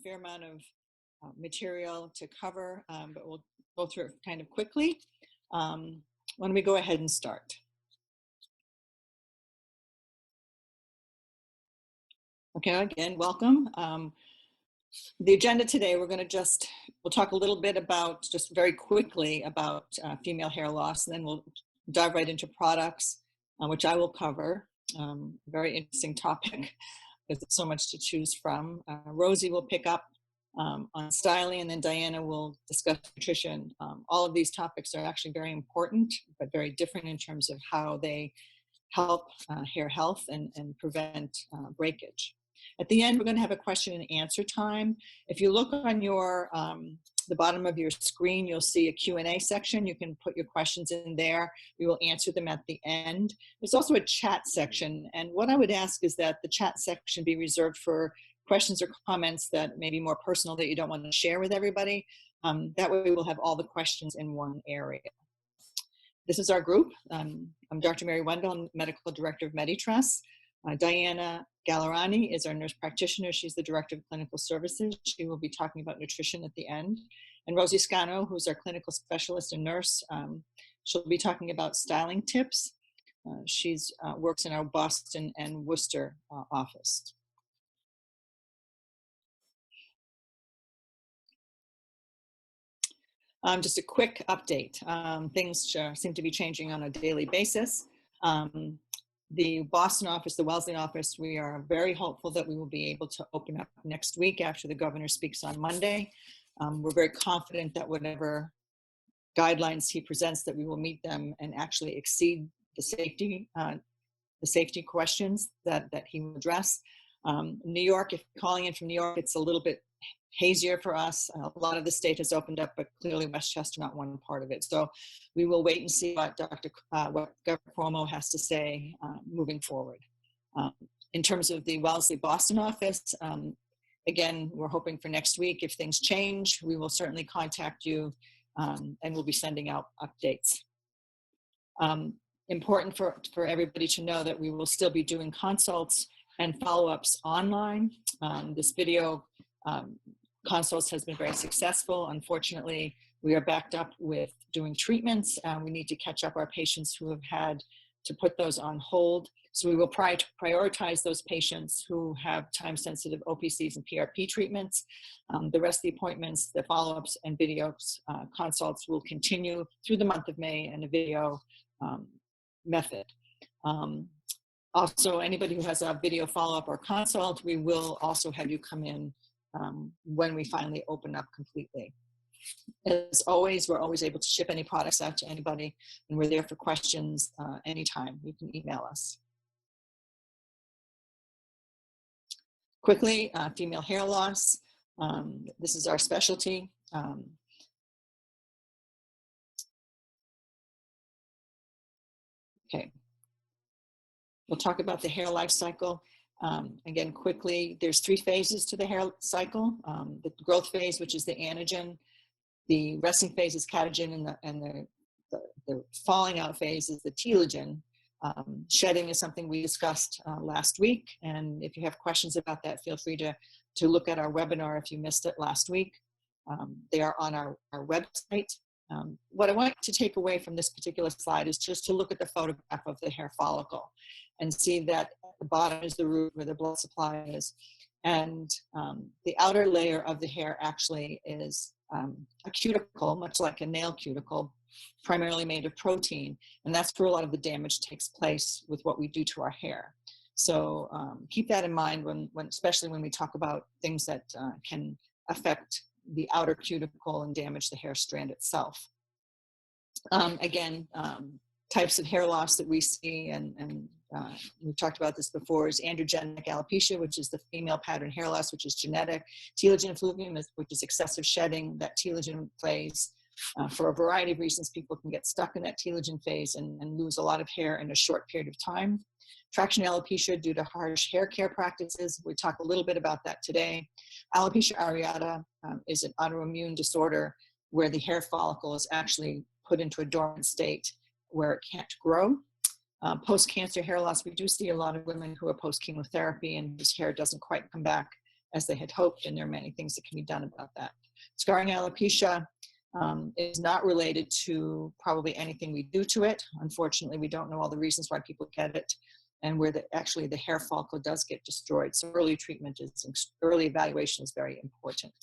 fair amount of material to cover, but we'll go through it kind of quickly. Why don't we go ahead and start? Okay, again, welcome. The agenda today, we'll talk a little bit about, just very quickly, about female hair loss, and then we'll dive right into products, which I will cover. Very interesting topic because there's so much to choose from. Rosie will pick up on styling, and then Diana will discuss nutrition. All of these topics are actually very important, but very different in terms of how they help hair health and prevent breakage. At the end, we're going to have a question and answer time. If you look on your the bottom of your screen, you'll see a Q&A section. You can put your questions in there. We will answer them at the end. There's also a chat section, and what I would ask is that the chat section be reserved for questions or comments that may be more personal that you don't want to share with everybody. That way we'll have all the questions in one area. This is our group. I'm Dr. Mary Wendell, I'm Medical Director of Medi Tresse. Diana Gallerani is our nurse practitioner. She's the Director of Clinical Services. She will be talking about nutrition at the end. And Rosie Scano, who's our clinical specialist and nurse, she'll be talking about styling tips. She works in our Boston and Worcester office. Just a quick update. Things seem to be changing on a daily basis. The Boston office, the Wellesley office, we are very hopeful that we will be able to open up next week after the governor speaks on Monday. We're very confident that whatever guidelines he presents, that we will meet them and actually exceed the safety questions that he will address. New York, if you're calling in from New York, it's a little bit hazier for us. A lot of the state has opened up, but clearly Westchester not one part of it. So we will wait and see what Governor Cuomo has to say moving forward. In terms of the Wellesley Boston office, again, we're hoping for next week. If things change, we will certainly contact you and we'll be sending out updates. Important for everybody to know that we will still be doing consults and follow-ups online. This video consults has been very successful. Unfortunately, we are backed up with doing treatments. We need to catch up our patients who have had to put those on hold. So we will prioritize those patients who have time-sensitive OPCs and PRP treatments. The rest of the appointments, the follow-ups and videos, consults will continue through the month of May in a video method. Also, anybody who has a video follow-up or consult, we will also have you come in when we finally open up completely. As always, we're always able to ship any products out to anybody, and we're there for questions anytime. You can email us. Quickly, female hair loss. This is our specialty. Okay. We'll talk about the hair life cycle. Again, quickly, there's 3 phases to the hair cycle. The growth phase, which is the anagen. The resting phase is catagen, and the falling out phase is the telogen. Shedding is something we discussed last week. And if you have questions about that, feel free to look at our webinar if you missed it last week. They are on our website. What I want to take away from this particular slide is just to look at the photograph of the hair follicle and see that at the bottom is the root where the blood supply is. And the outer layer of the hair actually is a cuticle, much like a nail cuticle, primarily made of protein. And that's where a lot of the damage takes place with what we do to our hair. So keep that in mind especially when we talk about things that can affect the outer cuticle and damage the hair strand itself. Again, types of hair loss that we see, and we've talked about this before, is androgenic alopecia, which is the female pattern hair loss, which is genetic. Telogen effluvium, which is excessive shedding. That telogen phase, for a variety of reasons, people can get stuck in that telogen phase and lose a lot of hair in a short period of time. Traction alopecia due to harsh hair care practices. We talk a little bit about that today. Alopecia areata is an autoimmune disorder where the hair follicle is actually put into a dormant state where it can't grow. Post-cancer hair loss, we do see a lot of women who are post-chemotherapy and whose hair doesn't quite come back as they had hoped, and there are many things that can be done about that. Scarring alopecia is not related to probably anything we do to it. Unfortunately, we don't know all the reasons why people get it, and where actually the hair follicle does get destroyed. So early treatment early evaluation is very important.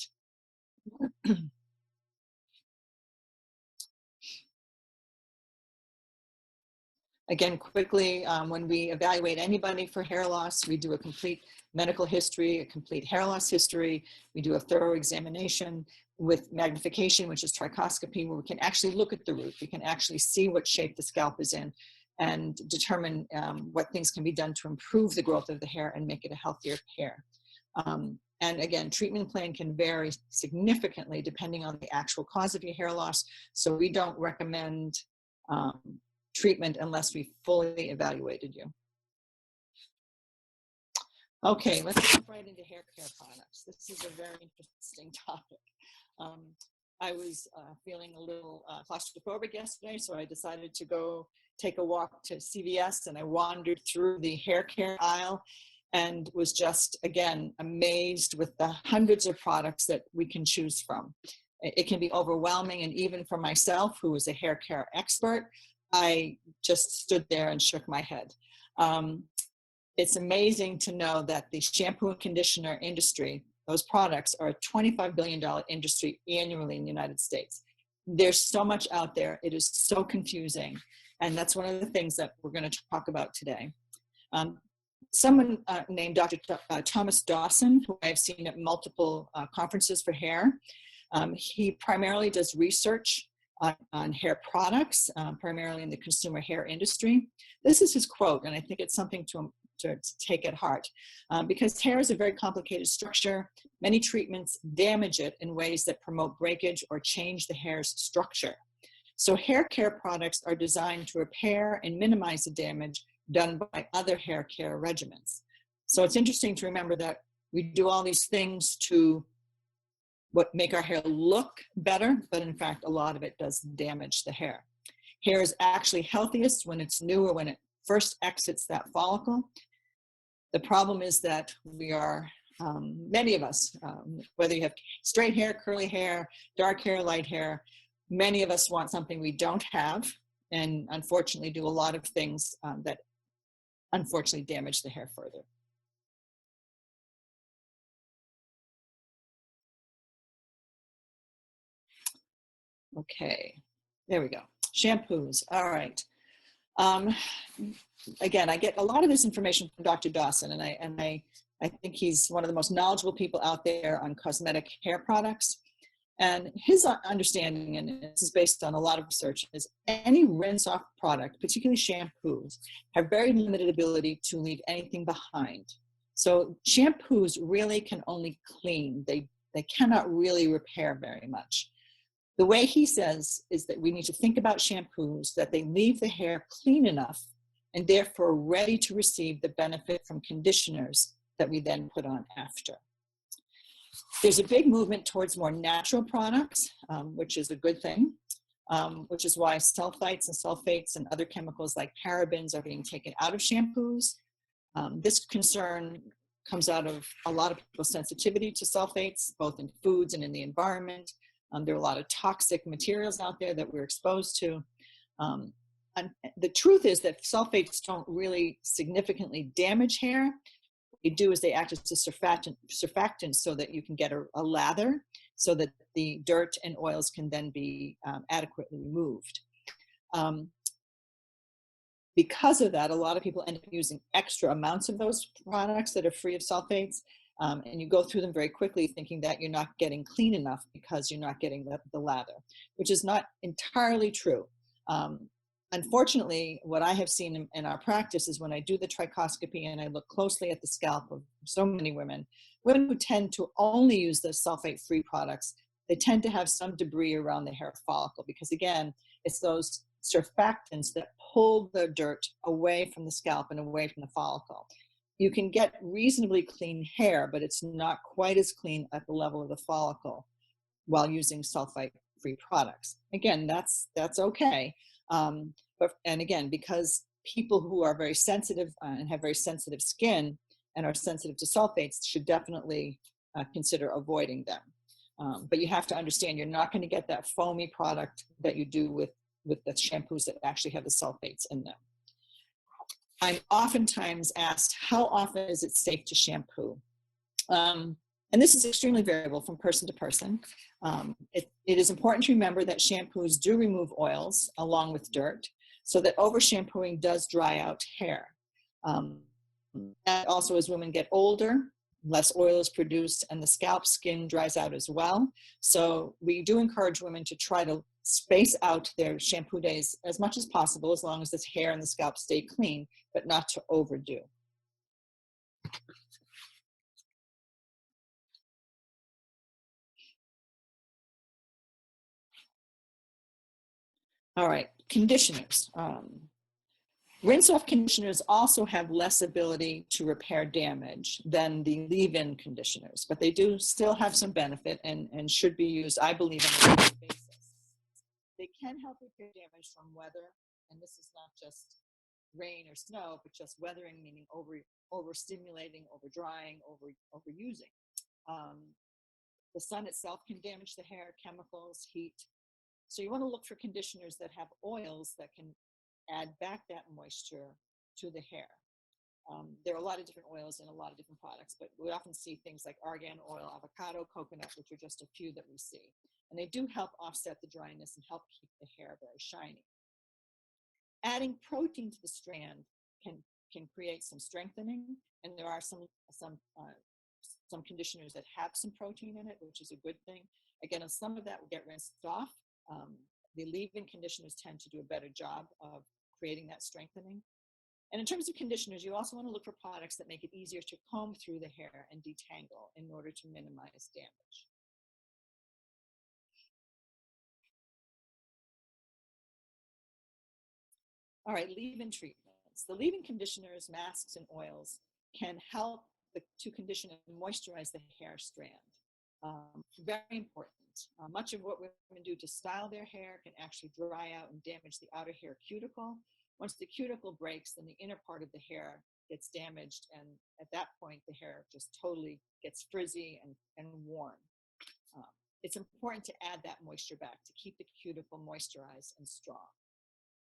Again, quickly, when we evaluate anybody for hair loss, we do a complete medical history, a complete hair loss history. We do a thorough examination with magnification, which is trichoscopy, where we can actually look at the root. We can actually see what shape the scalp is in and determine what things can be done to improve the growth of the hair and make it a healthier hair. And again, treatment plan can vary significantly depending on the actual cause of your hair loss. So we don't recommend treatment unless we fully evaluated you. Okay, let's jump right into hair care products. This is a very interesting topic. I was feeling a little claustrophobic yesterday, so I decided to go take a walk to CVS, and I wandered through the hair care aisle and was just, again, amazed with the hundreds of products that we can choose from. It can be overwhelming, and even for myself, who is a hair care expert, I just stood there and shook my head. It's amazing to know that the shampoo and conditioner industry, those products, are a $25 billion industry annually in the United States. There's so much out there. It is so confusing. And that's one of the things that we're going to talk about today. Someone named Dr. Thomas Dawson, who I've seen at multiple conferences for hair, he primarily does research on hair products, primarily in the consumer hair industry. This is his quote, and I think it's something to take at heart, because hair is a very complicated structure. Many treatments damage it in ways that promote breakage or change the hair's structure. So hair care products are designed to repair and minimize the damage done by other hair care regimens. So it's interesting to remember that we do all these things to make our hair look better, but in fact, a lot of it does damage the hair. Hair is actually healthiest when it's new or when it first exits that follicle. The problem is that we are, many of us, whether you have straight hair, curly hair, dark hair, light hair, many of us want something we don't have, and unfortunately do a lot of things that unfortunately damage the hair further. Okay, there we go. Shampoos, all right. Again, I get a lot of this information from Dr. Dawson, and I think he's one of the most knowledgeable people out there on cosmetic hair products. And his understanding, and this is based on a lot of research, is any rinse-off product, particularly shampoos, have very limited ability to leave anything behind. So shampoos really can only clean. They cannot really repair very much. The way he says is that we need to think about shampoos that they leave the hair clean enough and therefore ready to receive the benefit from conditioners that we then put on after. There's a big movement towards more natural products, which is a good thing, which is why sulfites and sulfates and other chemicals like parabens are being taken out of shampoos. This concern comes out of a lot of people's sensitivity to sulfates, both in foods and in the environment. There are a lot of toxic materials out there that we're exposed to. And the truth is that sulfates don't really significantly damage hair. What they do is they act as a surfactant so that you can get a lather so that the dirt and oils can then be adequately removed. Because of that, a lot of people end up using extra amounts of those products that are free of sulfates. And you go through them very quickly thinking that you're not getting clean enough because you're not getting the lather, which is not entirely true. Unfortunately, what I have seen in our practice is when I do the trichoscopy and I look closely at the scalp of so many women who tend to only use the sulfate-free products, they tend to have some debris around the hair follicle because, again, it's those surfactants that pull the dirt away from the scalp and away from the follicle. You can get reasonably clean hair, but it's not quite as clean at the level of the follicle while using sulfite-free products. Again, that's okay. And again, because people who are very sensitive and have very sensitive skin and are sensitive to sulfates should definitely consider avoiding them. But you have to understand you're not going to get that foamy product that you do with the shampoos that actually have the sulfates in them. I'm oftentimes asked, how often is it safe to shampoo? And this is extremely variable from person to person. It is important to remember that shampoos do remove oils along with dirt, so that over shampooing does dry out hair. And also, as women get older, less oil is produced and the scalp skin dries out as well. So we do encourage women to try to space out their shampoo days as much as possible, as long as the hair and the scalp stay clean, but not to overdo. All right, conditioners. Rinse-off conditioners also have less ability to repair damage than the leave-in conditioners, but they do still have some benefit and should be used, I believe, on a regular basis. They can help repair damage from weather, and this is not just rain or snow, but just weathering, meaning overstimulating, overdrying, overusing. The sun itself can damage the hair, chemicals, heat. So you want to look for conditioners that have oils that can add back that moisture to the hair. There are a lot of different oils in a lot of different products, but we often see things like argan oil, avocado, coconut, which are just a few that we see. And they do help offset the dryness and help keep the hair very shiny. Adding protein to the strand can create some strengthening, and there are some conditioners that have some protein in it, which is a good thing. Again, some of that will get rinsed off. The leave-in conditioners tend to do a better job of creating that strengthening. And in terms of conditioners, you also want to look for products that make it easier to comb through the hair and detangle in order to minimize damage. All right, leave-in treatments. The leave-in conditioners, masks, and oils can help to condition and moisturize the hair strand. Very important. Much of what women do to style their hair can actually dry out and damage the outer hair cuticle. Once the cuticle breaks, then the inner part of the hair gets damaged, and at that point, the hair just totally gets frizzy and worn. It's important to add that moisture back to keep the cuticle moisturized and strong.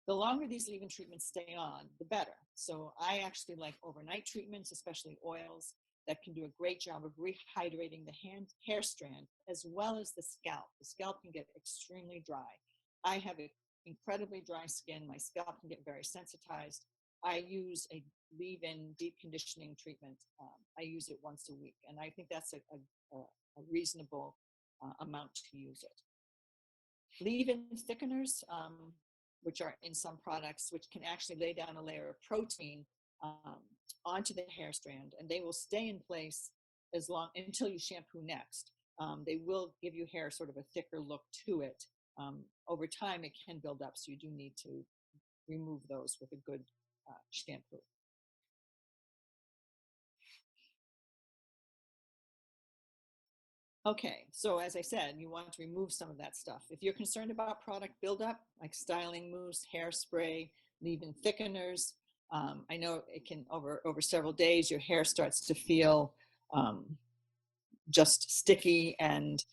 The longer these leave-in treatments stay on, the better. So I actually like overnight treatments, especially oils, that can do a great job of rehydrating the hair strand as well as the scalp. The scalp can get extremely dry. I have incredibly dry skin. My scalp can get very sensitized. I use a leave-in deep conditioning treatment. I use it once a week, and I think that's a reasonable amount to use it. Leave-in thickeners, which are in some products, which can actually lay down a layer of protein onto the hair strand, and they will stay in place until you shampoo next. They will give you hair sort of a thicker look to it. Over time, it can build up, so you do need to remove those with a good shampoo. Okay, so as I said, you want to remove some of that stuff. If you're concerned about product buildup, like styling mousse, hairspray, leave-in thickeners, I know it can, over several days, your hair starts to feel just sticky and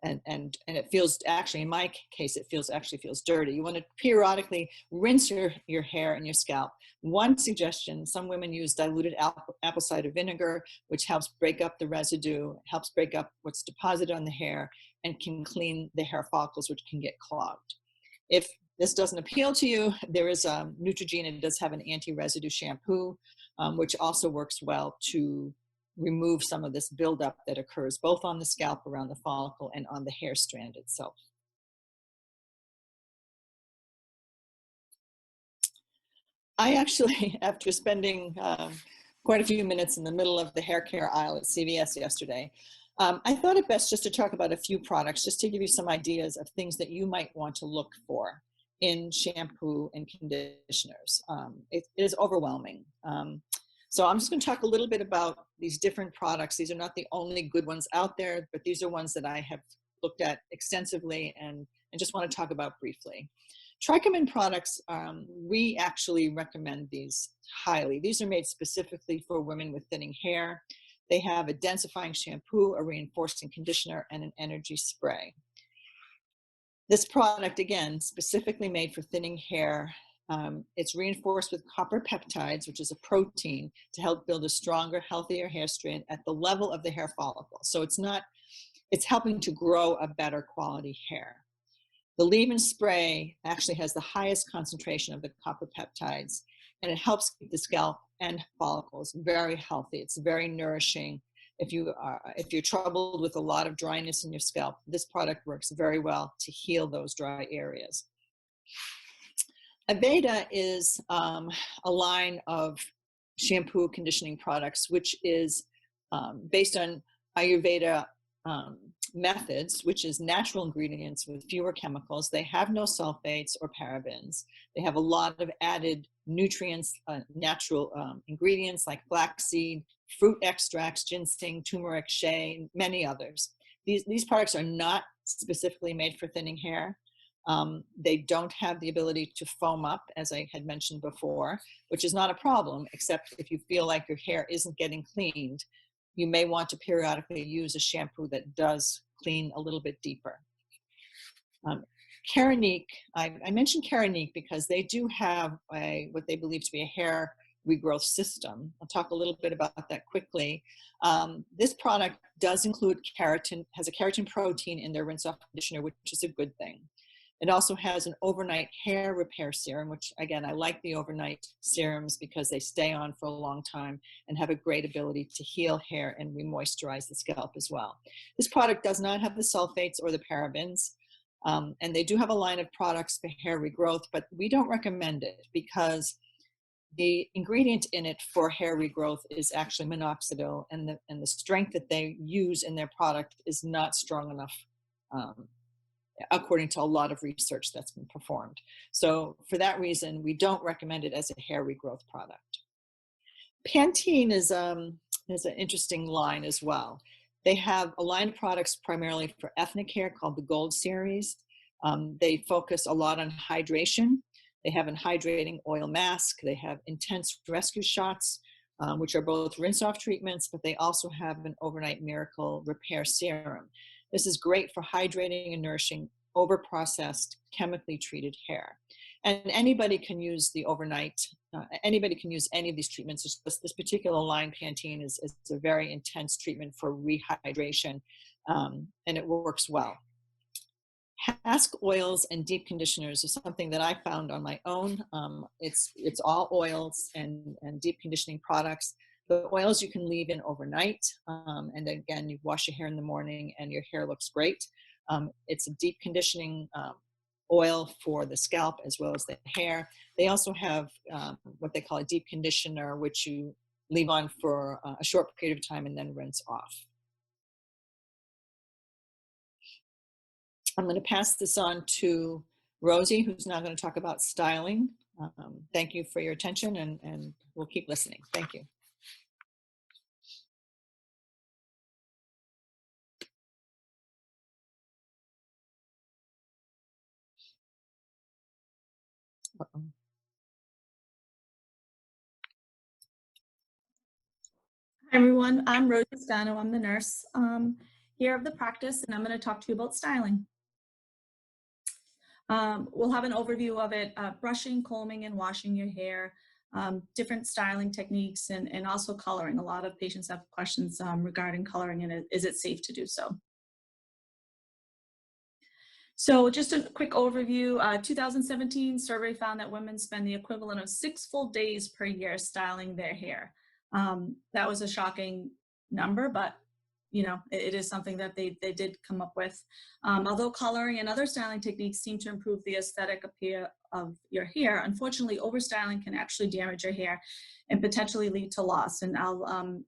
it feels, actually in my case, it actually feels dirty. You want to periodically rinse your hair and your scalp. One suggestion, some women use diluted apple cider vinegar, which helps break up the residue, helps break up what's deposited on the hair, and can clean the hair follicles, which can get clogged. If this doesn't appeal to you, there is Neutrogena. It does have an anti-residue shampoo, which also works well to remove some of this buildup that occurs both on the scalp, around the follicle, and on the hair strand itself. I actually, after spending quite a few minutes in the middle of the hair care aisle at CVS yesterday, I thought it best just to talk about a few products, just to give you some ideas of things that you might want to look for in shampoo and conditioners. It is overwhelming. So I'm just going to talk a little bit about these different products. These are not the only good ones out there, but these are ones that I have looked at extensively and just want to talk about briefly. Trichomen products, we actually recommend these highly. These are made specifically for women with thinning hair. They have a densifying shampoo, a reinforcing conditioner, and an energy spray. This product, again, specifically made for thinning hair. It's reinforced with copper peptides, which is a protein, to help build a stronger, healthier hair strand at the level of the hair follicle. So it's helping to grow a better quality hair. The leave-in spray actually has the highest concentration of the copper peptides, and it helps keep the scalp and follicles very healthy. It's very nourishing. If you're troubled with a lot of dryness in your scalp, this product works very well to heal those dry areas. Aveda is a line of shampoo conditioning products, which is based on Ayurveda methods, which is natural ingredients with fewer chemicals. They have no sulfates or parabens. They have a lot of added nutrients, natural ingredients like flaxseed, fruit extracts, ginseng, turmeric, shea, and many others. These products are not specifically made for thinning hair. They don't have the ability to foam up, as I had mentioned before, which is not a problem, except if you feel like your hair isn't getting cleaned, you may want to periodically use a shampoo that does clean a little bit deeper. Keranique, I mentioned Keranique because they do have what they believe to be a hair regrowth system. I'll talk a little bit about that quickly. This product does include keratin, has a keratin protein in their rinse-off conditioner, which is a good thing. It also has an overnight hair repair serum, which again, I like the overnight serums because they stay on for a long time and have a great ability to heal hair and re-moisturize the scalp as well. This product does not have the sulfates or the parabens, and they do have a line of products for hair regrowth, but we don't recommend it because the ingredient in it for hair regrowth is actually minoxidil, and the strength that they use in their product is not strong enough, according to a lot of research that's been performed. So for that reason, we don't recommend it as a hair regrowth product. Pantene is an interesting line as well. They have a line of products primarily for ethnic hair called the Gold Series. They focus a lot on hydration. They have an hydrating oil mask. They have intense rescue shots, which are both rinse-off treatments, but they also have an overnight miracle repair serum. This is great for hydrating and nourishing overprocessed, chemically treated hair. And anybody can use the overnight, anybody can use any of these treatments. This particular line, Pantene, is a very intense treatment for rehydration, and it works well. Hask oils and deep conditioners is something that I found on my own. It's all oils and deep conditioning products. The oils you can leave in overnight, and then again, you wash your hair in the morning and your hair looks great. It's a deep conditioning oil for the scalp as well as the hair. They also have what they call a deep conditioner, which you leave on for a short period of time and then rinse off. I'm going to pass this on to Rosie, who's now going to talk about styling. Thank you for your attention, and we'll keep listening. Thank you. Uh-oh. Hi everyone, I'm Rosie Stano. I'm the nurse here of the practice, and I'm going to talk to you about styling. We'll have an overview of it, brushing, combing, and washing your hair, different styling techniques, and also coloring. A lot of patients have questions regarding coloring, and is it safe to do so? So just a quick overview, 2017 survey found that women spend the equivalent of 6 full days per year styling their hair. That was a shocking number, but you know, it is something that they did come up with. Although coloring and other styling techniques seem to improve the aesthetic appeal of your hair, unfortunately, overstyling can actually damage your hair and potentially lead to loss. And I'll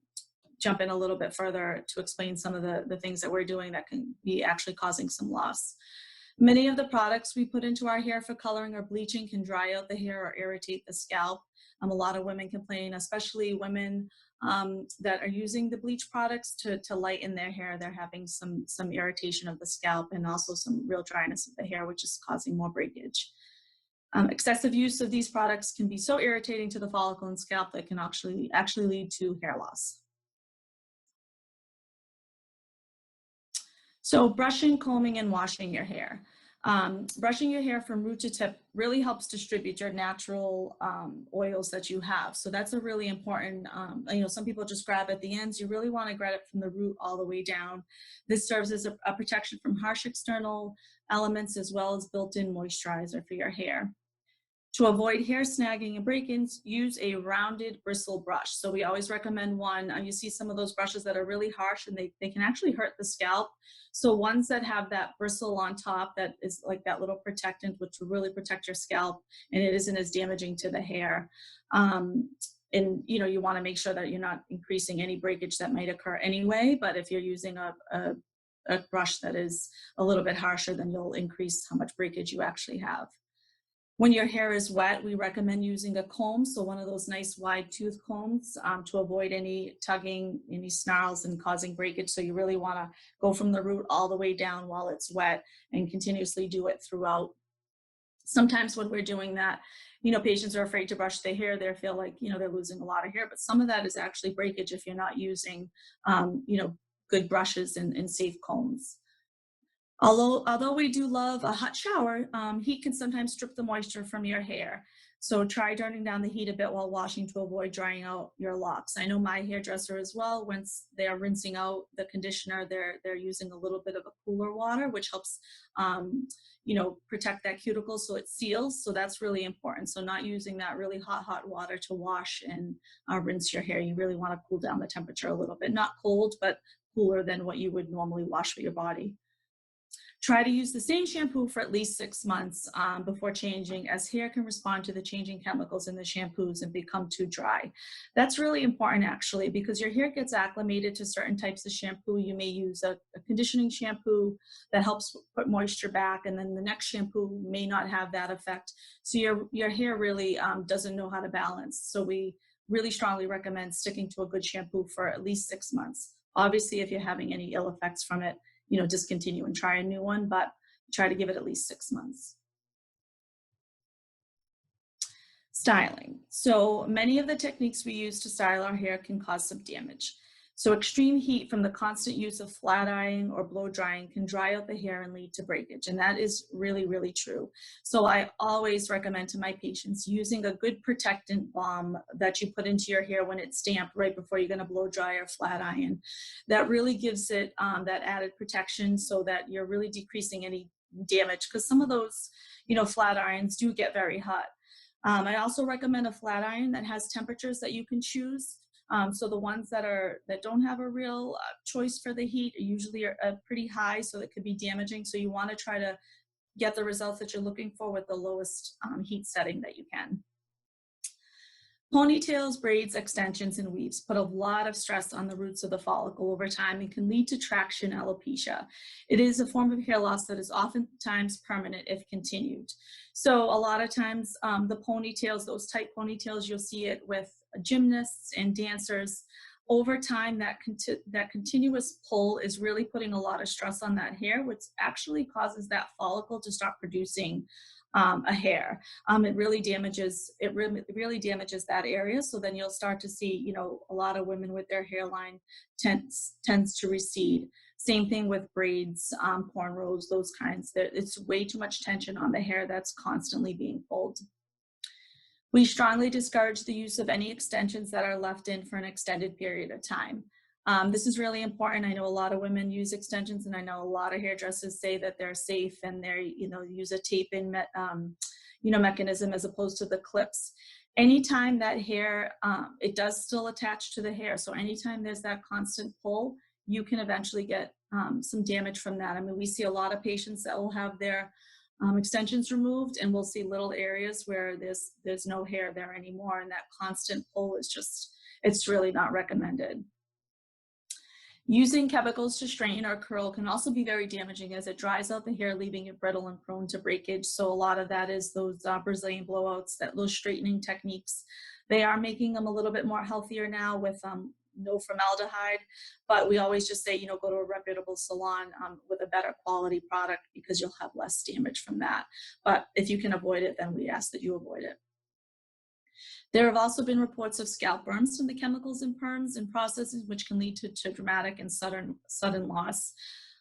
jump in a little bit further to explain some of the things that we're doing that can be actually causing some loss. Many of the products we put into our hair for coloring or bleaching can dry out the hair or irritate the scalp. A lot of women complain, especially women that are using the bleach products to lighten their hair. They're having some irritation of the scalp and also some real dryness of the hair, which is causing more breakage. Excessive use of these products can be so irritating to the follicle and scalp that can actually lead to hair loss. So brushing, combing, and washing your hair. Brushing your hair from root to tip really helps distribute your natural oils that you have. So that's a really important, some people just grab at the ends. You really want to grab it from the root all the way down. This serves as a protection from harsh external elements as well as built-in moisturizer for your hair. To avoid hair snagging and break-ins, use a rounded bristle brush. So we always recommend one. You see some of those brushes that are really harsh and they can actually hurt the scalp. So ones that have that bristle on top that is like that little protectant, which will really protect your scalp and it isn't as damaging to the hair. And you want to make sure that you're not increasing any breakage that might occur anyway. But if you're using a brush that is a little bit harsher, then you'll increase how much breakage you actually have. When your hair is wet, we recommend using a comb, so one of those nice wide tooth combs to avoid any tugging, any snarls and causing breakage. So you really want to go from the root all the way down while it's wet and continuously do it throughout. Sometimes when we're doing that, patients are afraid to brush their hair. They feel like, they're losing a lot of hair, but some of that is actually breakage if you're not using, good brushes and safe combs. Although we do love a hot shower, heat can sometimes strip the moisture from your hair. So try turning down the heat a bit while washing to avoid drying out your locks. I know my hairdresser as well, once they are rinsing out the conditioner, they're using a little bit of a cooler water, which helps, protect that cuticle so it seals. So that's really important. So not using that really hot water to wash and rinse your hair. You really want to cool down the temperature a little bit, not cold, but cooler than what you would normally wash with your body. Try to use the same shampoo for at least 6 months before changing, as hair can respond to the changing chemicals in the shampoos and become too dry. That's really important actually, because your hair gets acclimated to certain types of shampoo. You may use a conditioning shampoo that helps put moisture back, and then the next shampoo may not have that effect. So your hair really doesn't know how to balance. So we really strongly recommend sticking to a good shampoo for at least 6 months. Obviously, if you're having any ill effects from it, discontinue and try a new one, but try to give it at least 6 months. Styling. So many of the techniques we use to style our hair can cause some damage. So extreme heat from the constant use of flat ironing or blow drying can dry out the hair and lead to breakage. And that is really, really true. So I always recommend to my patients using a good protectant balm that you put into your hair when it's damp right before you're going to blow dry or flat iron. That really gives it that added protection so that you're really decreasing any damage, because some of those, flat irons do get very hot. I also recommend a flat iron that has temperatures that you can choose. So the ones that don't have a real choice for the heat usually are pretty high, so it could be damaging. So you want to try to get the results that you're looking for with the lowest heat setting that you can. Ponytails, braids, extensions, and weaves put a lot of stress on the roots of the follicle over time and can lead to traction alopecia. It is a form of hair loss that is oftentimes permanent if continued. So a lot of times the ponytails, those tight ponytails, you'll see it with gymnasts and dancers. Over time, that continuous pull is really putting a lot of stress on that hair, which actually causes that follicle to stop producing a hair. It really damages that area. So then you'll start to see, a lot of women with their hairline tends to recede. Same thing with braids, cornrows, those kinds. It's way too much tension on the hair that's constantly being pulled. We strongly discourage the use of any extensions that are left in for an extended period of time. This is really important. I know a lot of women use extensions, and I know a lot of hairdressers say that they're safe and they're, use a tape-in, mechanism as opposed to the clips. Anytime that hair, it does still attach to the hair. So anytime there's that constant pull, you can eventually get some damage from that. I mean, we see a lot of patients that will have their extensions removed, and we'll see little areas where there's no hair there anymore, and that constant pull is it's really not recommended. Using chemicals to straighten or curl can also be very damaging, as it dries out the hair, leaving it brittle and prone to breakage. So a lot of that is those Brazilian blowouts, those straightening techniques. They are making them a little bit more healthier now with no formaldehyde, but we always just say, go to a reputable salon with a better quality product, because you'll have less damage from that. But if you can avoid it, then we ask that you avoid it. There have also been reports of scalp burns from the chemicals in perms and processes, which can lead to dramatic and sudden loss.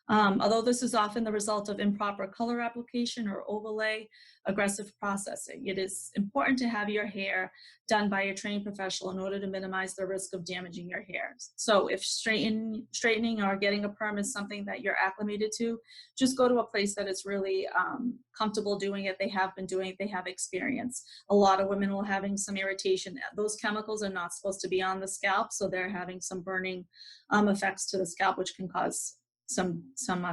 Although this is often the result of improper color application or overlay, aggressive processing, it is important to have your hair done by a trained professional in order to minimize the risk of damaging your hair. So if straightening or getting a perm is something that you're acclimated to, just go to a place that is really comfortable doing it. They have been doing it, they have experience. A lot of women will having some irritation. Those chemicals are not supposed to be on the scalp, so they're having some burning effects to the scalp, which can cause some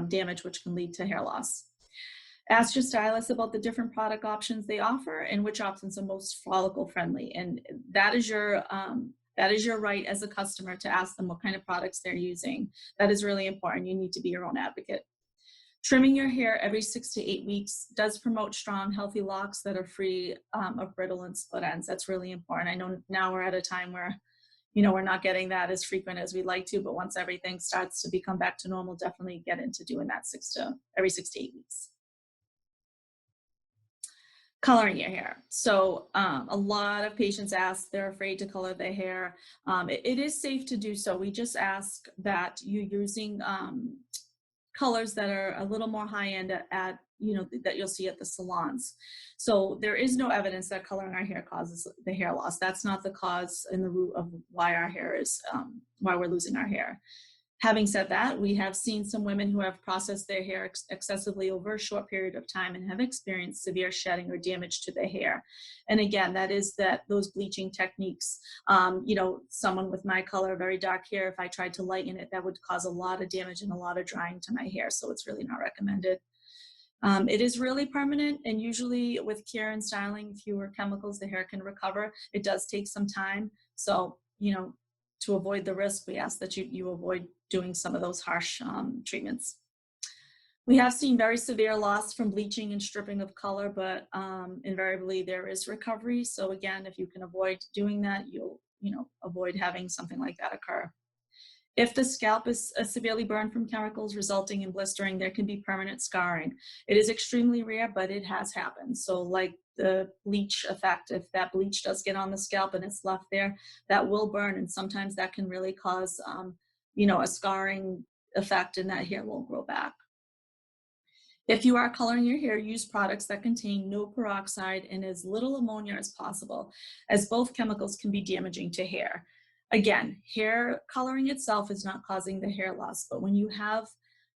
damage, which can lead to hair loss. Ask your stylist about the different product options they offer and which options are most follicle friendly. And that is your right as a customer to ask them what kind of products they're using. That is really important. You need to be your own advocate. Trimming your hair every 6 to 8 weeks does promote strong, healthy locks that are free of brittle and split ends. That's really important. I know now we're at a time where we're not getting that as frequent as we'd like to, but once everything starts to become back to normal, definitely get into doing that every 6 to 8 weeks. Coloring your hair. So a lot of patients ask, they're afraid to color their hair. It is safe to do so. We just ask that you're using colors that are a little more high end that you'll see at the salons. So there is no evidence that coloring our hair causes the hair loss. That's not the cause and the root of why our hair is, why we're losing our hair. Having said that, we have seen some women who have processed their hair excessively over a short period of time and have experienced severe shedding or damage to their hair. And again, that is those bleaching techniques. Someone with my color, very dark hair, if I tried to lighten it, that would cause a lot of damage and a lot of drying to my hair. So it's really not recommended. It is really permanent, and usually with care and styling, fewer chemicals, the hair can recover. It does take some time. So, to avoid the risk, we ask that you avoid doing some of those harsh treatments. We have seen very severe loss from bleaching and stripping of color, but invariably there is recovery. So again, if you can avoid doing that, you'll avoid having something like that occur. If the scalp is severely burned from chemicals resulting in blistering, there can be permanent scarring. It is extremely rare, but it has happened. So like the bleach effect, if that bleach does get on the scalp and it's left there, that will burn. And sometimes that can really cause, a scarring effect, and that hair won't grow back. If you are coloring your hair, use products that contain no peroxide and as little ammonia as possible, as both chemicals can be damaging to hair. Again, hair coloring itself is not causing the hair loss, but when you have,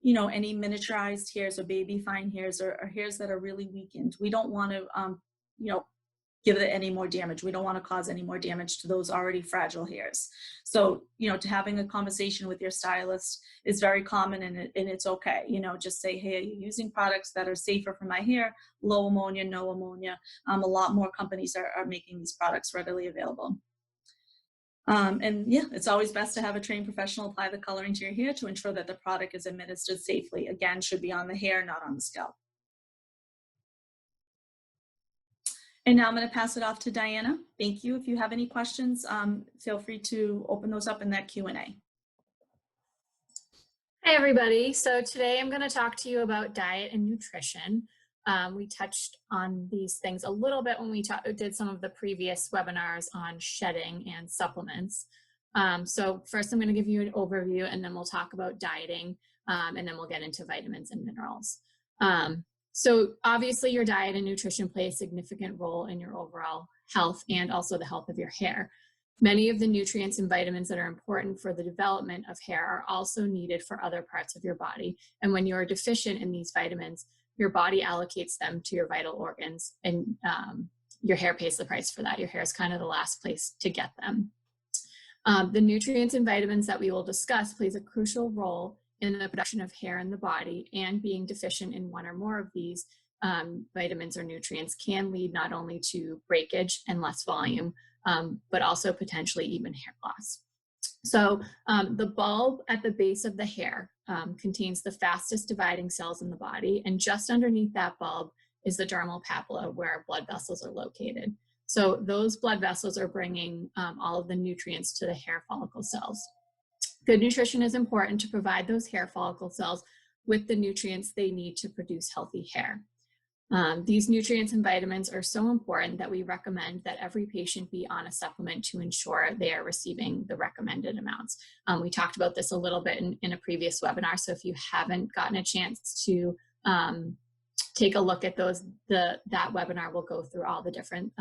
any miniaturized hairs or baby fine hairs or hairs that are really weakened, we don't want to, give it any more damage. We don't want to cause any more damage to those already fragile hairs. So, to having a conversation with your stylist is very common, and it's okay. Just say, hey, are you using products that are safer for my hair? Low ammonia, no ammonia. A lot more companies are making these products readily available. It's always best to have a trained professional apply the coloring to your hair to ensure that the product is administered safely. Again, should be on the hair, not on the scalp. And now I'm going to pass it off to Diana. Thank you. If you have any questions, feel free to open those up in that Q&A. Hi, everybody. So today I'm going to talk to you about diet and nutrition. We touched on these things a little bit when we did some of the previous webinars on shedding and supplements. So first I'm going to give you an overview, and then we'll talk about dieting, and then we'll get into vitamins and minerals. So obviously your diet and nutrition play a significant role in your overall health and also the health of your hair. Many of the nutrients and vitamins that are important for the development of hair are also needed for other parts of your body. And when you're deficient in these vitamins, your body allocates them to your vital organs, and your hair pays the price for that. Your hair is kind of the last place to get them. The nutrients and vitamins that we will discuss plays a crucial role in the production of hair in the body, and being deficient in one or more of these vitamins or nutrients can lead not only to breakage and less volume, but also potentially even hair loss. So the bulb at the base of the hair contains the fastest dividing cells in the body, and just underneath that bulb is the dermal papilla, where blood vessels are located. So those blood vessels are bringing all of the nutrients to the hair follicle cells. Good nutrition is important to provide those hair follicle cells with the nutrients they need to produce healthy hair. These nutrients and vitamins are so important that we recommend that every patient be on a supplement to ensure they are receiving the recommended amounts. We talked about this a little bit in a previous webinar, so if you haven't gotten a chance to take a look at that webinar will go through all the different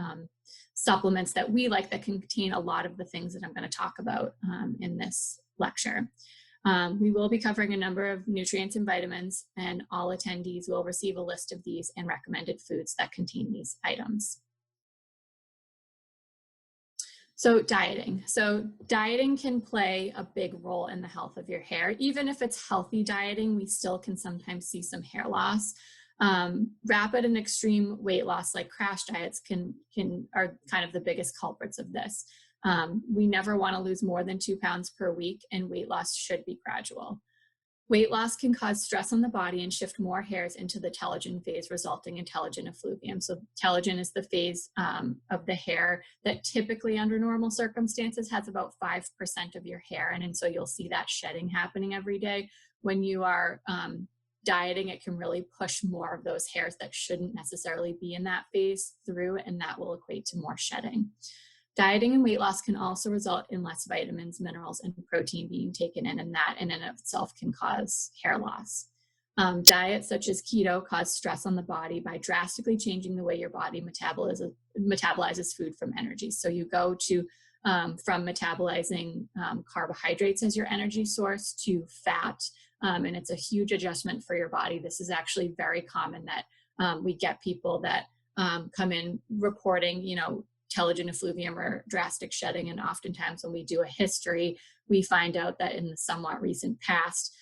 supplements that we like that contain a lot of the things that I'm going to talk about in this lecture. We will be covering a number of nutrients and vitamins, and all attendees will receive a list of these and recommended foods that contain these items. So dieting. So dieting can play a big role in the health of your hair. Even if it's healthy dieting, we still can sometimes see some hair loss. Rapid and extreme weight loss, like crash diets, are kind of the biggest culprits of this. We never want to lose more than 2 pounds per week, and weight loss should be gradual. Weight loss can cause stress on the body and shift more hairs into the telogen phase, resulting in telogen effluvium. So telogen is the phase of the hair that typically under normal circumstances has about 5% of your hair. And so you'll see that shedding happening every day. When you are dieting, it can really push more of those hairs that shouldn't necessarily be in that phase through, and that will equate to more shedding. Dieting and weight loss can also result in less vitamins, minerals, and protein being taken in, and that in and of itself can cause hair loss. Diets such as keto cause stress on the body by drastically changing the way your body metabolizes food from energy. So you go to from metabolizing carbohydrates as your energy source to fat, and it's a huge adjustment for your body. This is actually very common that we get people that come in reporting, telogen effluvium or drastic shedding, and oftentimes when we do a history, we find out that in the somewhat recent past,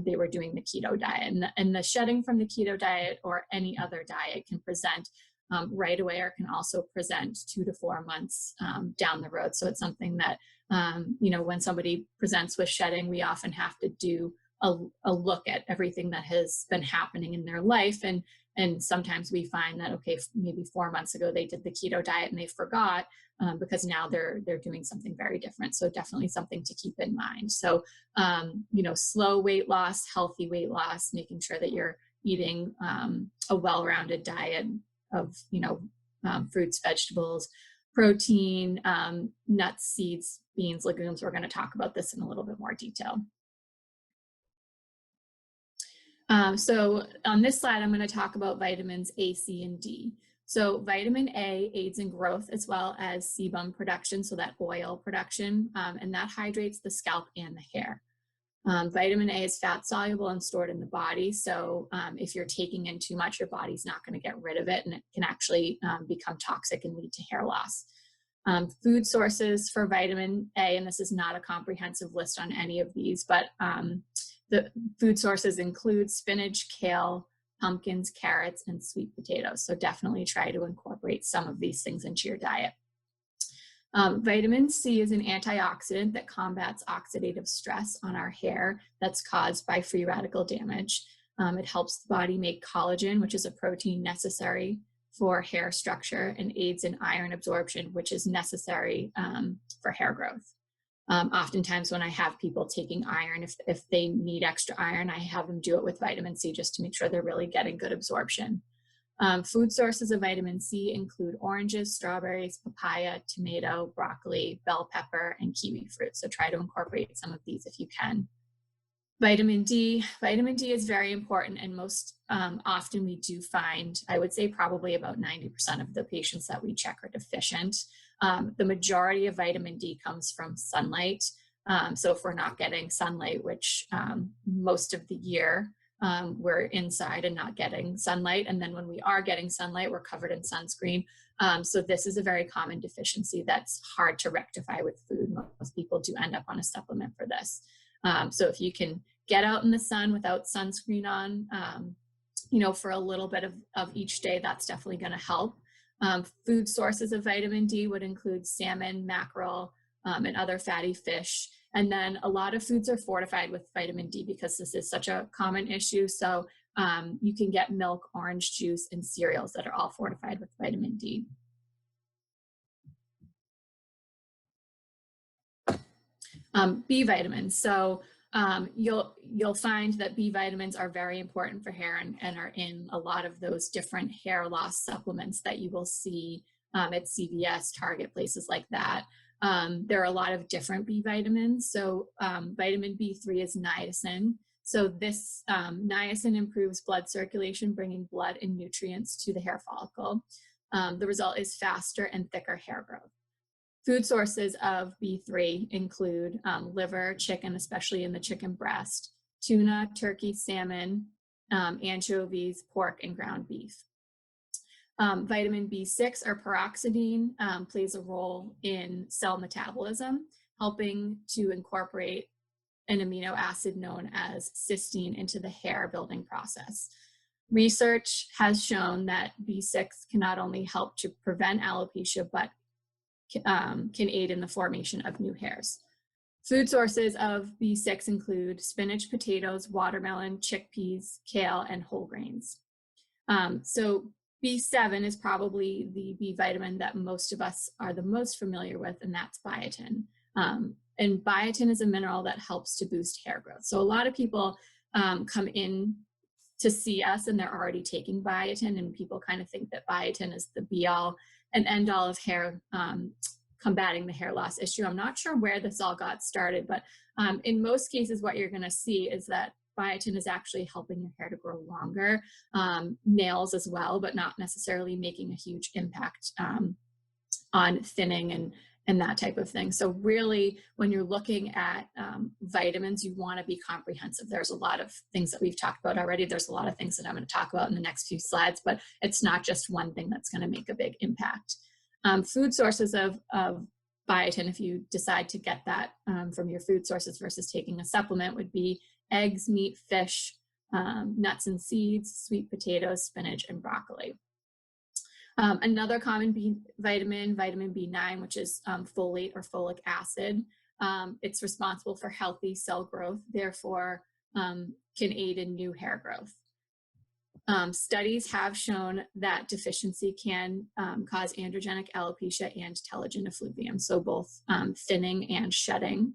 they were doing the keto diet. And the shedding from the keto diet or any other diet can present right away, or can also present 2 to 4 months down the road. So it's something that, when somebody presents with shedding, we often have to do a look at everything that has been happening in their life. And sometimes we find that, okay, maybe 4 months ago they did the keto diet and they forgot because now they're doing something very different. So definitely something to keep in mind. So, slow weight loss, healthy weight loss, making sure that you're eating a well-rounded diet of, fruits, vegetables, protein, nuts, seeds, beans, legumes. We're going to talk about this in a little bit more detail. So on this slide, I'm going to talk about vitamins A, C, and D. So vitamin A aids in growth as well as sebum production, so that oil production, and that hydrates the scalp and the hair. Vitamin A is fat soluble and stored in the body. So if you're taking in too much, your body's not going to get rid of it, and it can actually become toxic and lead to hair loss. Food sources for vitamin A, and this is not a comprehensive list on any of these, but the food sources include spinach, kale, pumpkins, carrots, and sweet potatoes. So definitely try to incorporate some of these things into your diet. Vitamin C is an antioxidant that combats oxidative stress on our hair that's caused by free radical damage. It helps the body make collagen, which is a protein necessary for hair structure, and aids in iron absorption, which is necessary for hair growth. Oftentimes when I have people taking iron, if they need extra iron, I have them do it with vitamin C just to make sure they're really getting good absorption. Food sources of vitamin C include oranges, strawberries, papaya, tomato, broccoli, bell pepper, and kiwi fruit. So try to incorporate some of these if you can. Vitamin D is very important, and most often we do find, I would say probably about 90% of the patients that we check are deficient. The majority of vitamin D comes from sunlight. So if we're not getting sunlight, which most of the year we're inside and not getting sunlight, and then when we are getting sunlight, we're covered in sunscreen. So this is a very common deficiency that's hard to rectify with food. Most people do end up on a supplement for this. So if you can get out in the sun without sunscreen on, for a little bit of each day, that's definitely going to help. Food sources of vitamin D would include salmon, mackerel, and other fatty fish. And then a lot of foods are fortified with vitamin D because this is such a common issue. So you can get milk, orange juice, and cereals that are all fortified with vitamin D. B vitamins. So you'll find that B vitamins are very important for hair and are in a lot of those different hair loss supplements that you will see at CVS, Target, places like that. There are a lot of different B vitamins. So vitamin B3 is niacin. So this niacin improves blood circulation, bringing blood and nutrients to the hair follicle. The result is faster and thicker hair growth. Food sources of B3 include liver, chicken, especially in the chicken breast, tuna, turkey, salmon, anchovies, pork, and ground beef. Vitamin B6 or peroxidine plays a role in cell metabolism, helping to incorporate an amino acid known as cysteine into the hair building process. Research has shown that B6 can not only help to prevent alopecia, but can aid in the formation of new hairs. Food sources of B6 include spinach, potatoes, watermelon, chickpeas, kale, and whole grains. So B7 is probably the B vitamin that most of us are the most familiar with, and that's biotin. And biotin is a mineral that helps to boost hair growth. So a lot of people come in to see us and they're already taking biotin, and people kind of think that biotin is the be all and end all of hair combating the hair loss issue. I'm not sure where this all got started, but in most cases, what you're going to see is that biotin is actually helping your hair to grow longer, nails as well, but not necessarily making a huge impact on thinning and that type of thing. So really, when you're looking at vitamins, you want to be comprehensive. There's a lot of things that we've talked about already. There's a lot of things that I'm going to talk about in the next few slides, but it's not just one thing that's going to make a big impact. Food sources of biotin, if you decide to get that from your food sources versus taking a supplement, would be eggs, meat, fish, nuts and seeds, sweet potatoes, spinach, and broccoli. Another common B vitamin, vitamin B9, which is folate or folic acid. It's responsible for healthy cell growth, therefore can aid in new hair growth. Studies have shown that deficiency can cause androgenic alopecia and telogen effluvium, so both thinning and shedding.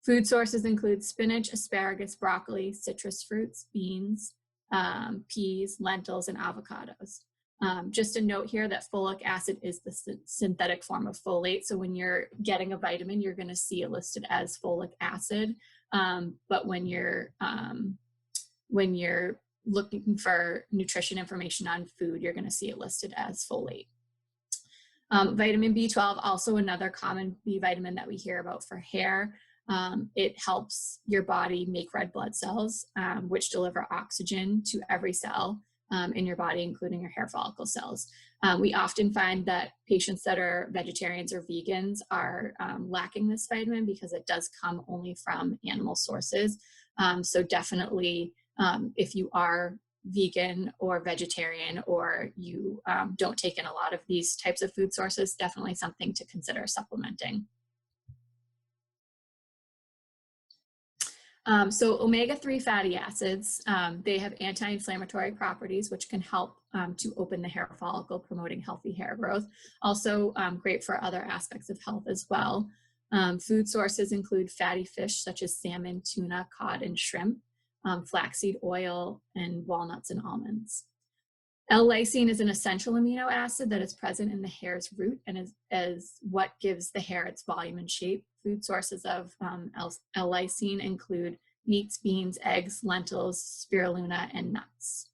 Food sources include spinach, asparagus, broccoli, citrus fruits, beans, peas, lentils, and avocados. Just a note here that folic acid is the synthetic form of folate. So when you're getting a vitamin, you're going to see it listed as folic acid. But when you're looking for nutrition information on food, you're going to see it listed as folate. Vitamin B12, also another common B vitamin that we hear about for hair. It helps your body make red blood cells, which deliver oxygen to every cell in your body, including your hair follicle cells. We often find that patients that are vegetarians or vegans are lacking this vitamin because it does come only from animal sources. So definitely, if you are vegan or vegetarian, or you don't take in a lot of these types of food sources, definitely something to consider supplementing. So omega-3 fatty acids, they have anti-inflammatory properties, which can help to open the hair follicle, promoting healthy hair growth. Also great for other aspects of health as well. Food sources include fatty fish such as salmon, tuna, cod, and shrimp, flaxseed oil, and walnuts and almonds. L-lysine is an essential amino acid that is present in the hair's root and is what gives the hair its volume and shape. Food sources of L-lysine include meats, beans, eggs, lentils, spirulina, and nuts.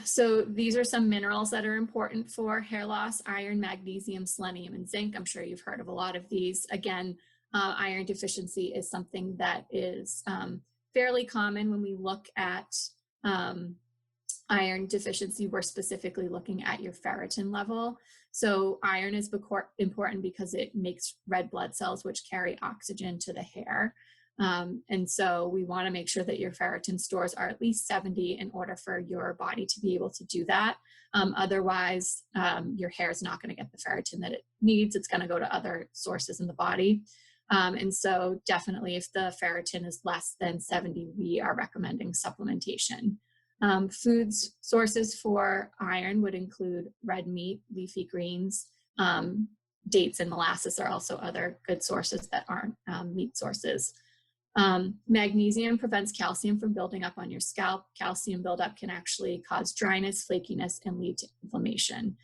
So these are some minerals that are important for hair loss: iron, magnesium, selenium, and zinc. I'm sure you've heard of a lot of these. Again, iron deficiency is something that is fairly common. When we look at iron deficiency, we're specifically looking at your ferritin level. So iron is important because it makes red blood cells, which carry oxygen to the hair. And so we want to make sure that your ferritin stores are at least 70 in order for your body to be able to do that. Otherwise, your hair is not going to get the ferritin that it needs. It's going to go to other sources in the body. And so definitely if the ferritin is less than 70, we are recommending supplementation. Food sources for iron would include red meat, leafy greens, dates and molasses are also other good sources that aren't meat sources. Magnesium prevents calcium from building up on your scalp. Calcium buildup can actually cause dryness, flakiness, and lead to inflammation.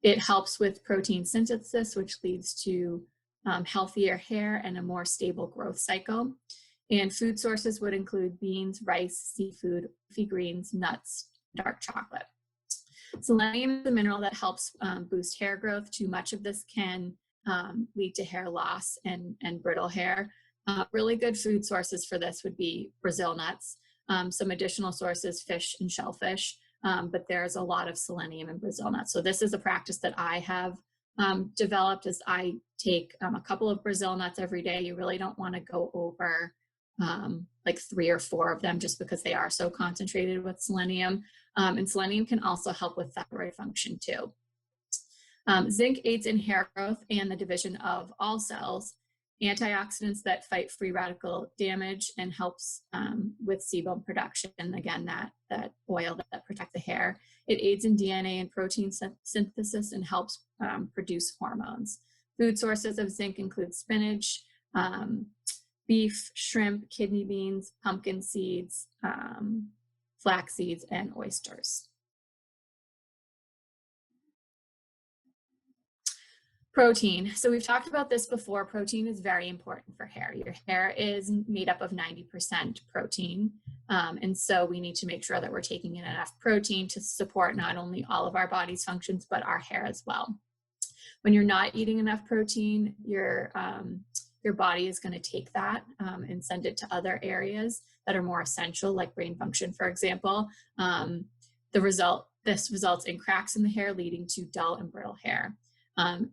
It helps with protein synthesis, which leads to healthier hair and a more stable growth cycle. And food sources would include beans, rice, seafood, leafy greens, nuts, dark chocolate. Selenium is a mineral that helps boost hair growth. Too much of this can lead to hair loss and brittle hair. Really good food sources for this would be Brazil nuts, some additional sources, fish and shellfish, but there's a lot of selenium in Brazil nuts. So this is a practice that I have developed as I take a couple of Brazil nuts every day. You really don't want to go over like 3 or 4 of them just because they are so concentrated with selenium. And selenium can also help with thyroid function too. Zinc aids in hair growth and the division of all cells, antioxidants that fight free radical damage and helps with sebum production. Again, that oil that protect the hair. It aids in DNA and protein synthesis and helps produce hormones. Food sources of zinc include spinach, beef, shrimp, kidney beans, pumpkin seeds, flax seeds, and oysters. Protein. So we've talked about this before. Protein is very important for hair. Your hair is made up of 90% protein. And so we need to make sure that we're taking in enough protein to support not only all of our body's functions, but our hair as well. When you're not eating enough protein, your body is going to take that and send it to other areas that are more essential, like brain function, for example. This results in cracks in the hair, leading to dull and brittle hair.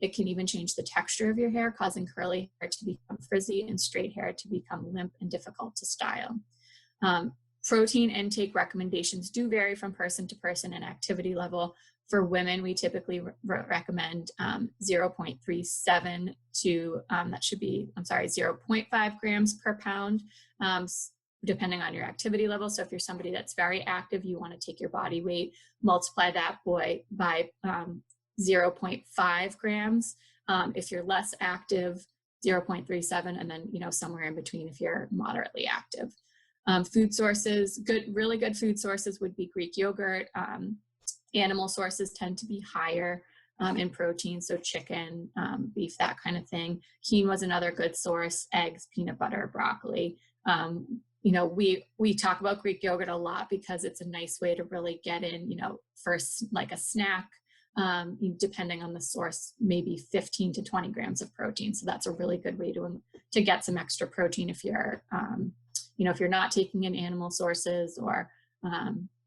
It can even change the texture of your hair, causing curly hair to become frizzy and straight hair to become limp and difficult to style. Protein intake recommendations do vary from person to person and activity level. For women, we typically recommend 0.37 to, 0.5 grams per pound, depending on your activity level. So if you're somebody that's very active, you want to take your body weight, multiply that by 0.5 grams. If you're less active, 0.37, and then, somewhere in between if you're moderately active. Food sources, really good food sources would be Greek yogurt. Animal sources tend to be higher in protein, so chicken, beef, that kind of thing. Quinoa is another good source, eggs, peanut butter, broccoli. We talk about Greek yogurt a lot because it's a nice way to really get in, first like a snack, depending on the source, maybe 15 to 20 grams of protein. So that's a really good way to get some extra protein if you're, if you're not taking in animal sources or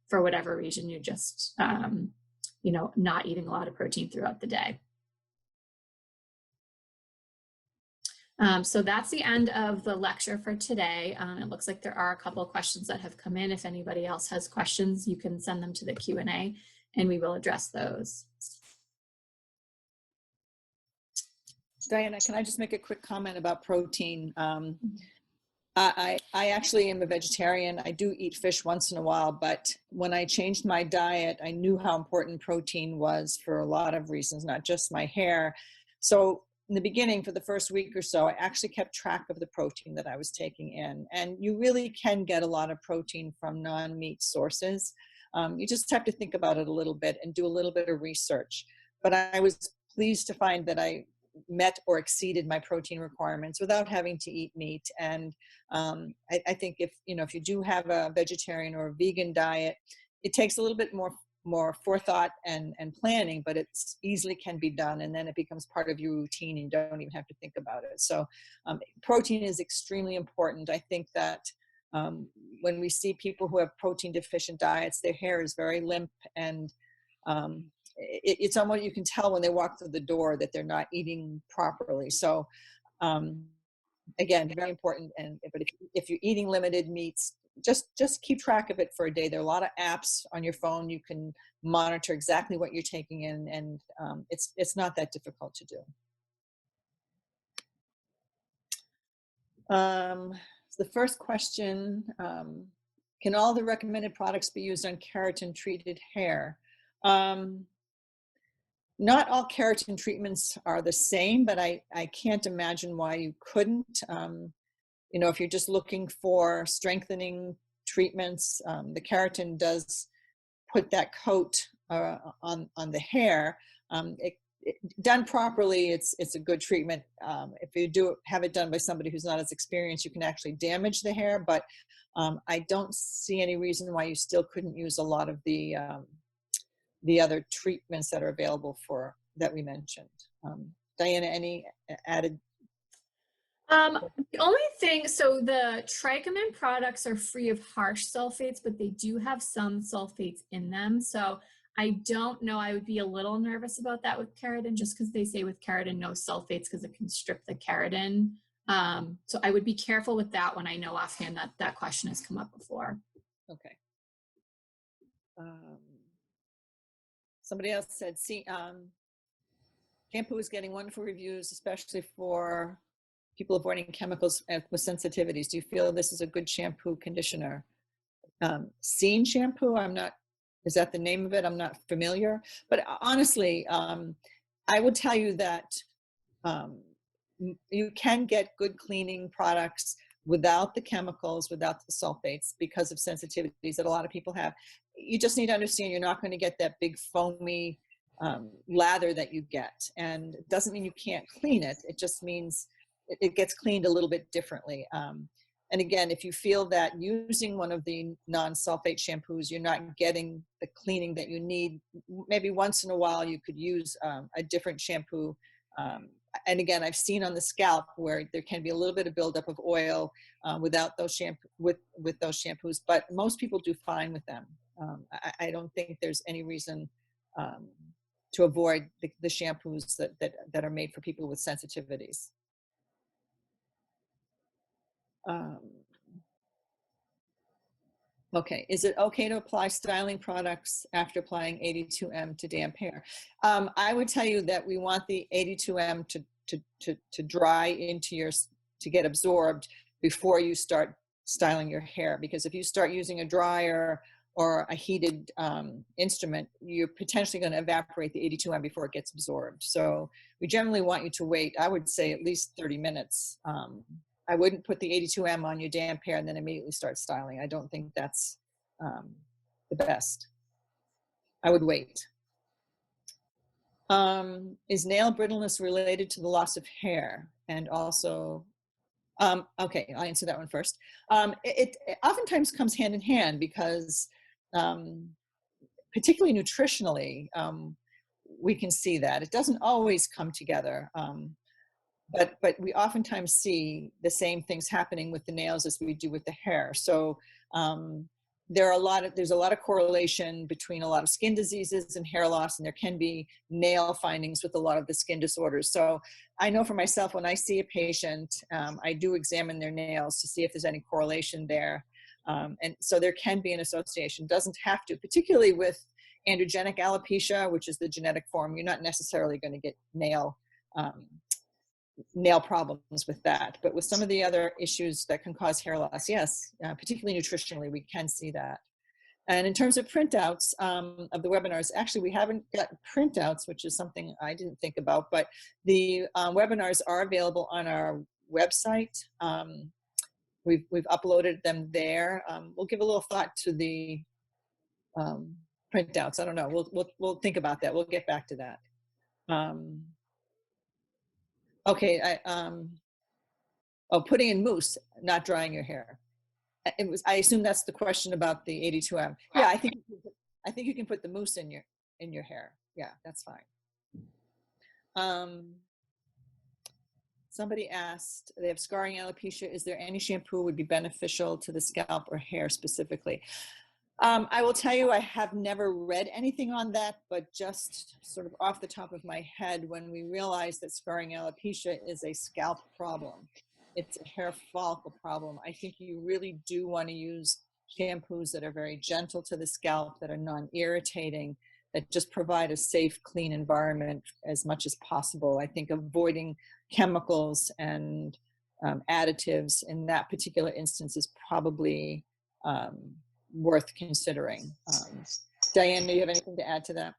for whatever reason, you're just, not eating a lot of protein throughout the day. So that's the end of the lecture for today. It looks like there are a couple of questions that have come in. If anybody else has questions, you can send them to the Q&A and we will address those. Diana, can I just make a quick comment about protein? I actually am a vegetarian. I do eat fish once in a while, but when I changed my diet, I knew how important protein was for a lot of reasons, not just my hair. So in the beginning, for the first week or so, I actually kept track of the protein that I was taking in. And you really can get a lot of protein from non-meat sources. You just have to think about it a little bit and do a little bit of research. But I was pleased to find that I met or exceeded my protein requirements without having to eat meat. And I think if you do have a vegetarian or a vegan diet, it takes a little bit more forethought and planning, but it easily can be done. And then it becomes part of your routine and you don't even have to think about it. So protein is extremely important. I think that when we see people who have protein deficient diets, their hair is very limp and it's almost, you can tell when they walk through the door that they're not eating properly. So again, very important. But if you're eating limited meats, just keep track of it for a day. There are a lot of apps on your phone. You can monitor exactly what you're taking in, and it's not that difficult to do. The first question, can all the recommended products be used on keratin treated hair? Not all keratin treatments are the same, but I can't imagine why you couldn't. You know, if you're just looking for strengthening treatments, the keratin does put that coat on the hair. Done properly, it's a good treatment. If you have it done by somebody who's not as experienced, you can actually damage the hair, but I don't see any reason why you still couldn't use a lot of the other treatments that are available that we mentioned. Diana, any added? The only thing, so the Trichomen products are free of harsh sulfates, but they do have some sulfates in them. So I don't know, I would be a little nervous about that with keratin, just because they say with keratin, no sulfates, because it can strip the keratin. So I would be careful with that one. I know offhand that question has come up before. Okay. Somebody else said, shampoo is getting wonderful reviews, especially for people avoiding chemicals with sensitivities. Do you feel this is a good shampoo conditioner? Scene shampoo, is that the name of it? I'm not familiar. But honestly, I would tell you that you can get good cleaning products without the chemicals, without the sulfates, because of sensitivities that a lot of people have. You just need to understand you're not going to get that big foamy lather that you get. And it doesn't mean you can't clean it. It just means it gets cleaned a little bit differently. And again, if you feel that using one of the non-sulfate shampoos, you're not getting the cleaning that you need, maybe once in a while you could use a different shampoo. And again, I've seen on the scalp where there can be a little bit of buildup of oil without those with those shampoos, but most people do fine with them. I don't think there's any reason to avoid the shampoos that are made for people with sensitivities. Okay, is it okay to apply styling products after applying 82M to damp hair? I would tell you that we want the 82M to dry to get absorbed before you start styling your hair, because if you start using a dryer or a heated instrument, you're potentially going to evaporate the 82M before it gets absorbed. So we generally want you to wait, I would say at least 30 minutes. I wouldn't put the 82M on your damp hair and then immediately start styling. I don't think that's the best. I would wait. Is nail brittleness related to the loss of hair? And also, okay, I'll answer that one first. It oftentimes comes hand in hand because particularly nutritionally, we can see that. It doesn't always come together. But we oftentimes see the same things happening with the nails as we do with the hair. So there's a lot of correlation between a lot of skin diseases and hair loss, and there can be nail findings with a lot of the skin disorders. So I know for myself, when I see a patient, I do examine their nails to see if there's any correlation there. And so there can be an association. Doesn't have to, particularly with androgenic alopecia, which is the genetic form. You're not necessarily going to get nail problems with that, but with some of the other issues that can cause hair loss, yes, particularly nutritionally, we can see that. And in terms of printouts of the webinars, actually we haven't got printouts, which is something I didn't think about, but the webinars are available on our website. We've uploaded them there. We'll give a little thought to the printouts. I don't know. We'll think about that. We'll get back to that. Okay, putting in mousse, not drying your hair. I assume that's the question about the 82M. Yeah, I think you can put the mousse in your hair. Yeah, that's fine. Somebody asked, they have scarring alopecia. Is there any shampoo would be beneficial to the scalp or hair specifically? I will tell you, I have never read anything on that, but just sort of off the top of my head, when we realize that scarring alopecia is a scalp problem, it's a hair follicle problem, I think you really do want to use shampoos that are very gentle to the scalp, that are non-irritating, that just provide a safe, clean environment as much as possible. I think avoiding chemicals and additives in that particular instance is probably worth considering. Diane, do you have anything to add to that?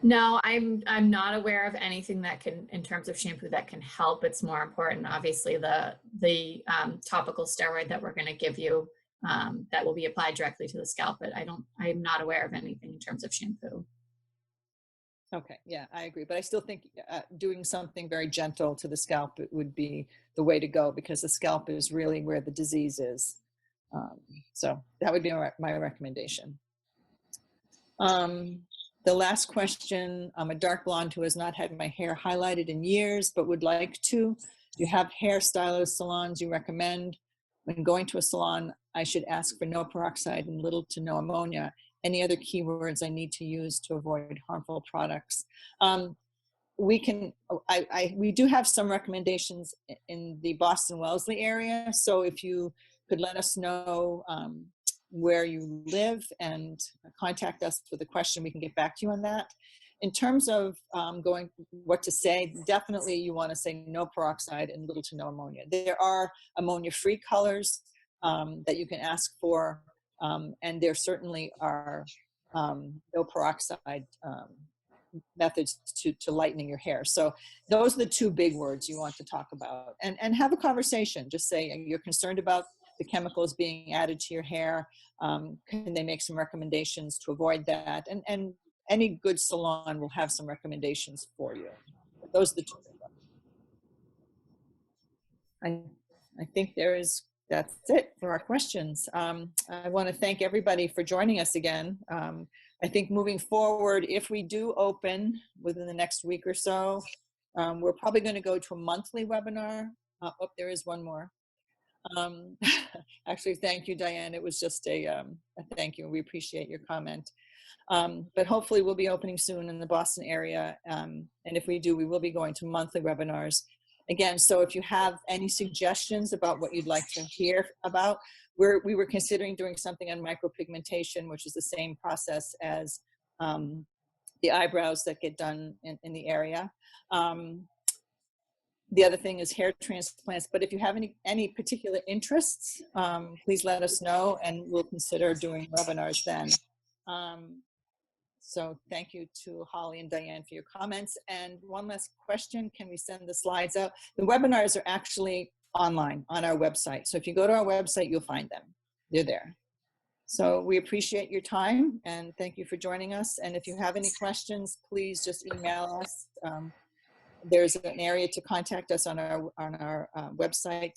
No, I'm not aware of anything that can, in terms of shampoo, that can help. It's more important, obviously, the topical steroid that we're going to give you that will be applied directly to the scalp. But I'm not aware of anything in terms of shampoo. Okay, yeah, I agree. But I still think doing something very gentle to the scalp would be the way to go, because the scalp is really where the disease is. So that would be my recommendation. The last question, I'm a dark blonde who has not had my hair highlighted in years, but would like to. Do you have hairstylist salons you recommend? When going to a salon, I should ask for no peroxide and little to no ammonia. Any other keywords I need to use to avoid harmful products? We do have some recommendations in the Boston Wellesley area. So if you could let us know where you live and contact us with a question, we can get back to you on that. In terms of going what to say, definitely you want to say no peroxide and little to no ammonia. There are ammonia-free colors that you can ask for, and there certainly are no peroxide methods to lightening your hair. So those are the two big words you want to talk about, and have a conversation. Just say you're concerned about the chemicals being added to your hair. Can they make some recommendations to avoid that? And any good salon will have some recommendations for you. But those are the two big ones. I think that's it for our questions. I want to thank everybody for joining us again. I think moving forward, if we do open within the next week or so, we're probably going to go to a monthly webinar. Oh, there is one more. Actually, thank you, Diane. It was just a thank you. We appreciate your comment. But hopefully we'll be opening soon in the Boston area. And if we do, we will be going to monthly webinars. Again, so if you have any suggestions about what you'd like to hear about, we were considering doing something on micropigmentation, which is the same process as the eyebrows that get done in the area. The other thing is hair transplants. But if you have any particular interests, please let us know, and we'll consider doing webinars then. So thank you to Holly and Diane for your comments. And one last question, can we send the slides out? The webinars are actually online on our website. So if you go to our website, you'll find them. They're there. So we appreciate your time, and thank you for joining us. And if you have any questions, please just email us. There's an area to contact us on our website.